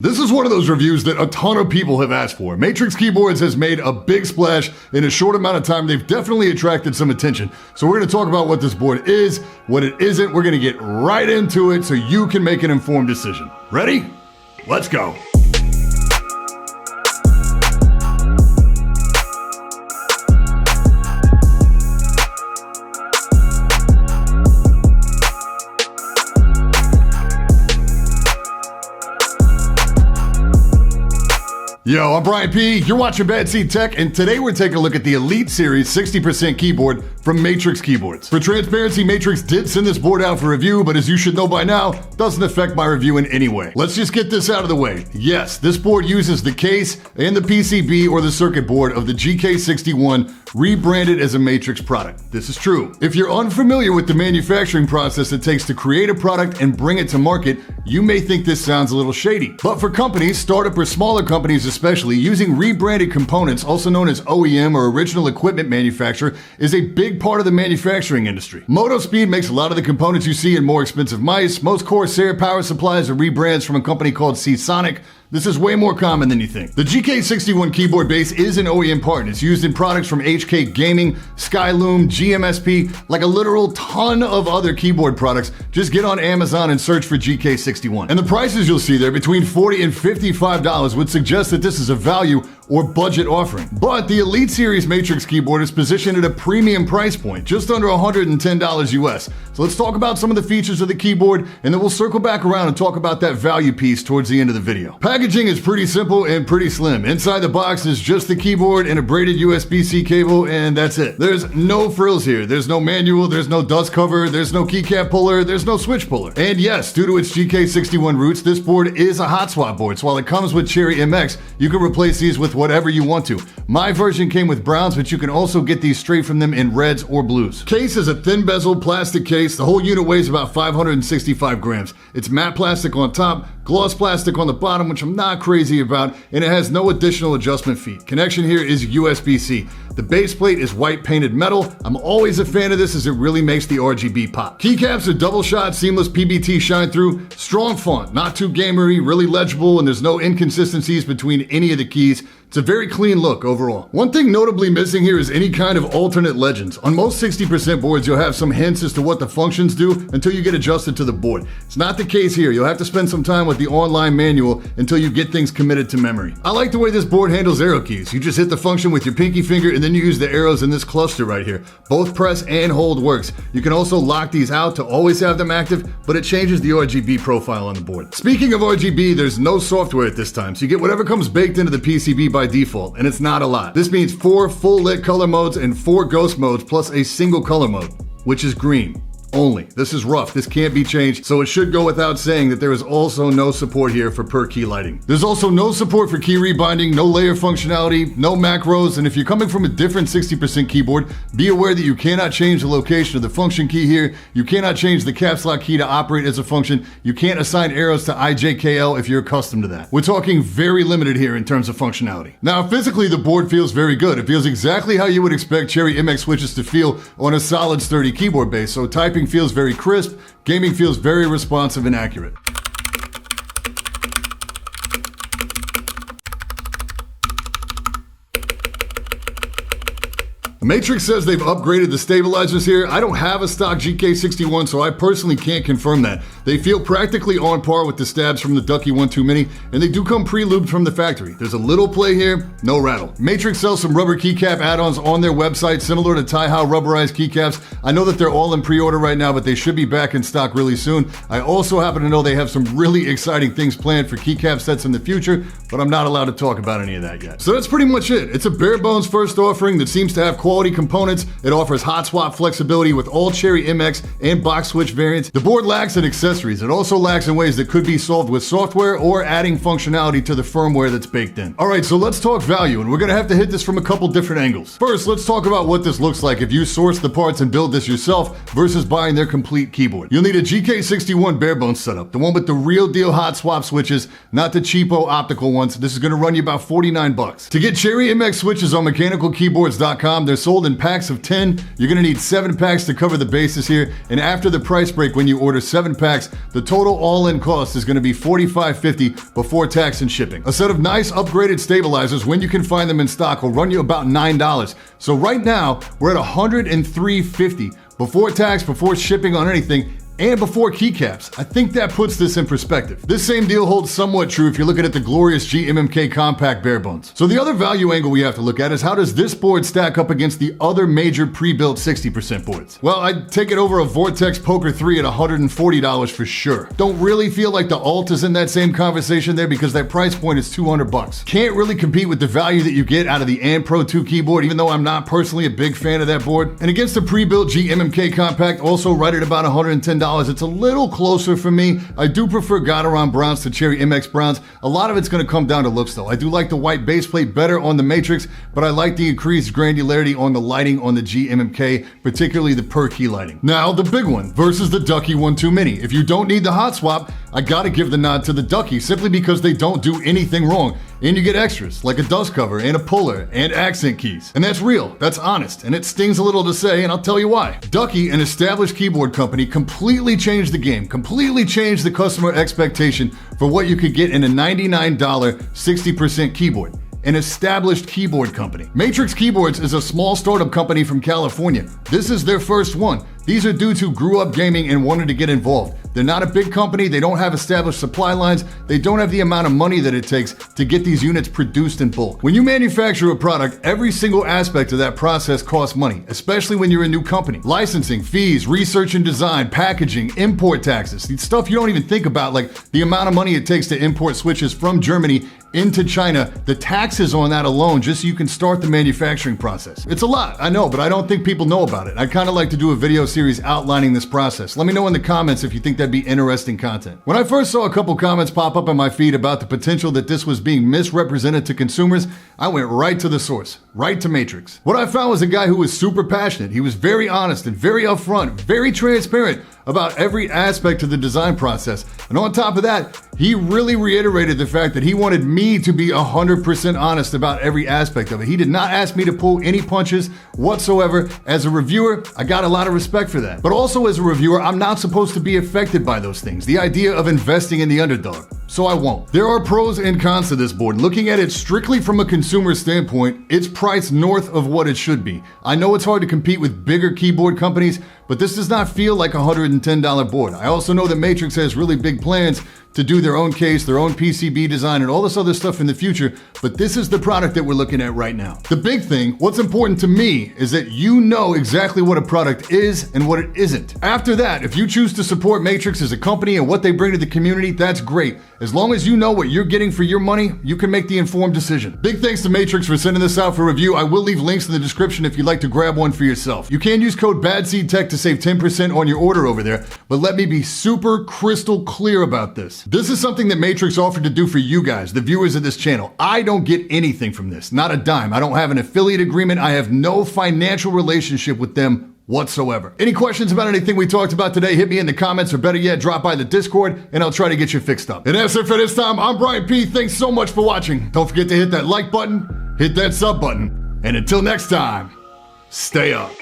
This is one of those reviews that a ton of people have asked for. Matrix Keyboards has made a big splash in a short amount of time. They've definitely attracted some attention. So we're going to talk about what this board is, what it isn't. We're going to get right into it so you can make an informed decision. Ready? Let's go. Yo, I'm Brian P. You're watching BadSeed Tech, and today we're taking a look at the Elite Series 60% keyboard from Matrix Keyboards. For transparency, Matrix did send this board out for review, but as you should know by now, doesn't affect my review in any way. Let's just get this out of the way. Yes, this board uses the case and the PCB or the circuit board of the GK61 rebranded as a Matrix product. This is true. If you're unfamiliar with the manufacturing process it takes to create a product and bring it to market, you may think this sounds a little shady. But for companies, startup or smaller companies especially, using rebranded components, also known as OEM or original equipment manufacturer, is a big part of the manufacturing industry. Motospeed makes a lot of the components you see in more expensive mice. Most Corsair power supplies are rebrands from a company called Seasonic. This is way more common than you think. The GK61 keyboard base is an OEM part, and it's used in products from HK Gaming, Skyloom, GMSP, like a literal ton of other keyboard products. Just get on Amazon and search for GK61. And the prices you'll see there, between $40 and $55, would suggest that this is a value or budget offering. But the Elite Series Matrix keyboard is positioned at a premium price point, just under $110 US. So let's talk about some of the features of the keyboard, and then we'll circle back around and talk about that value piece towards the end of the video. Packaging is pretty simple and pretty slim. Inside the box is just the keyboard and a braided USB-C cable, and that's it. There's no frills here. There's no manual, there's no dust cover, there's no keycap puller, there's no switch puller. And yes, due to its GK61 roots, this board is a hot swap board. So while it comes with Cherry MX, you can replace these with whatever you want to. My version came with browns, but you can also get these straight from them in reds or blues. Case is a thin bezel plastic case. The whole unit weighs about 565 grams. It's matte plastic on top, gloss plastic on the bottom, which I'm not crazy about, and it has no additional adjustment feet. Connection here is USB-C. The base plate is white painted metal. I'm always a fan of this as it really makes the RGB pop. Keycaps are double shot, seamless PBT shine through, strong font, not too gamery, really legible, and there's no inconsistencies between any of the keys. It's a very clean look overall. One thing notably missing here is any kind of alternate legends. On most 60% boards, you'll have some hints as to what the functions do until you get adjusted to the board. It's not the case here. You'll have to spend some time with the online manual until you get things committed to memory. I like the way this board handles arrow keys. You just hit the function with your pinky finger and then you use the arrows in this cluster right here. Both press and hold works. You can also lock these out to always have them active, but it changes the RGB profile on the board. Speaking of RGB, there's no software at this time, so you get whatever comes baked into the PCB by default, and it's not a lot. This means 4 full lit color modes and 4 ghost modes plus a single color mode, which is green. Only. This is rough. This can't be changed, so it should go without saying that there is also no support here for per key lighting. There's also no support for key rebinding, no layer functionality, no macros, and if you're coming from a different 60% keyboard, be aware that you cannot change the location of the function key here, you cannot change the caps lock key to operate as a function, you can't assign arrows to IJKL if you're accustomed to that. We're talking very limited here in terms of functionality. Now, physically, the board feels very good. It feels exactly how you would expect Cherry MX switches to feel on a solid, sturdy keyboard base, so typing feels very crisp, gaming feels very responsive and accurate. Matrix says they've upgraded the stabilizers here. I don't have a stock GK61, so I personally can't confirm that. They feel practically on par with the stabs from the Ducky 1-2 Mini, and they do come pre-lubed from the factory. There's a little play here, no rattle. Matrix sells some rubber keycap add-ons on their website, similar to Taihao rubberized keycaps. I know that they're all in pre-order right now, but they should be back in stock really soon. I also happen to know they have some really exciting things planned for keycap sets in the future, but I'm not allowed to talk about any of that yet. So that's pretty much it. It's a bare bones first offering that seems to have quality components. It offers hot swap flexibility with all Cherry MX and box switch variants. The board lacks in accessories. It also lacks in ways that could be solved with software or adding functionality to the firmware that's baked in. All right, so let's talk value, and we're gonna have to hit this from a couple different angles. First, let's talk about what this looks like if you source the parts and build this yourself versus buying their complete keyboard. You'll need a GK61 bare bones setup, the one with the real deal hot swap switches, not the cheapo optical ones. This is gonna run you about $49. To get Cherry MX switches on mechanicalkeyboards.com, there's sold in packs of 10. You're gonna need 7 packs to cover the bases here. And after the price break, when you order 7 packs, the total all-in cost is gonna be $45.50 before tax and shipping. A set of nice upgraded stabilizers, when you can find them in stock, will run you about $9. So right now, we're at $103.50 before tax, before shipping on anything, and before keycaps. I think that puts this in perspective. This same deal holds somewhat true if you're looking at the glorious GMMK Compact bare bones. So the other value angle we have to look at is, how does this board stack up against the other major pre-built 60% boards? Well, I'd take it over a Vortex Poker 3 at $140 for sure. Don't really feel like the Alt is in that same conversation there, because that price point is $200. Can't really compete with the value that you get out of the And Pro 2 keyboard, even though I'm not personally a big fan of that board. And against the pre-built GMMK Compact, also right at about $110. It's a little closer for me. I do prefer Gateron Browns to Cherry MX Browns. A lot of it's going to come down to looks though. I do like the white base plate better on the Matrix, but I like the increased granularity on the lighting on the GMMK, particularly the per key lighting. Now, the big one versus the Ducky 1-2 Mini. If you don't need the hot swap, I gotta give the nod to the Ducky, simply because they don't do anything wrong. And you get extras, like a dust cover and a puller and accent keys. And that's real, that's honest, and it stings a little to say, and I'll tell you why. Ducky, an established keyboard company, completely changed the game, completely changed the customer expectation for what you could get in a $99 60% keyboard. An established keyboard company. Matrix Keyboards is a small startup company from California. This is their first one. These are dudes who grew up gaming and wanted to get involved. They're not a big company, they don't have established supply lines, they don't have the amount of money that it takes to get these units produced in bulk. When you manufacture a product, every single aspect of that process costs money, especially when you're a new company. Licensing, fees, research and design, packaging, import taxes, the stuff you don't even think about, like the amount of money it takes to import switches from Germany into China, the taxes on that alone, just so you can start the manufacturing process. It's a lot, I know, but I don't think people know about it. I'd kind of like to do a video series outlining this process. Let me know in the comments if you think that'd be interesting content. When I first saw a couple comments pop up on my feed about the potential that this was being misrepresented to consumers, I went right to the source, right to Matrix. What I found was a guy who was super passionate. He was very honest and very upfront, very transparent about every aspect of the design process. And on top of that, he really reiterated the fact that he wanted me to be 100% honest about every aspect of it. He did not ask me to pull any punches whatsoever. As a reviewer, I got a lot of respect for that. But also as a reviewer, I'm not supposed to be affected by those things. The idea of investing in the underdog. So I won't. There are pros and cons to this board. Looking at it strictly from a consumer standpoint, it's priced north of what it should be. I know it's hard to compete with bigger keyboard companies, but this does not feel like a $110 board. I also know that Matrix has really big plans to do their own case, their own PCB design, and all this other stuff in the future, but this is the product that we're looking at right now. The big thing, what's important to me, is that you know exactly what a product is and what it isn't. After that, if you choose to support Matrix as a company and what they bring to the community, that's great. As long as you know what you're getting for your money, you can make the informed decision. Big thanks to Matrix for sending this out for review. I will leave links in the description if you'd like to grab one for yourself. You can use code BadSeedTech to save 10% on your order over there, but let me be super crystal clear about this. This is something that Matrix offered to do for you guys, the viewers of this channel. I don't get anything from this, not a dime. I don't have an affiliate agreement. I have no financial relationship with them whatsoever. Any questions about anything we talked about today, hit me in the comments, or better yet, drop by the Discord and I'll try to get you fixed up. And that's it for this time. I'm Brian P. Thanks so much for watching. Don't forget to hit that like button, hit that sub button, and until next time, stay up.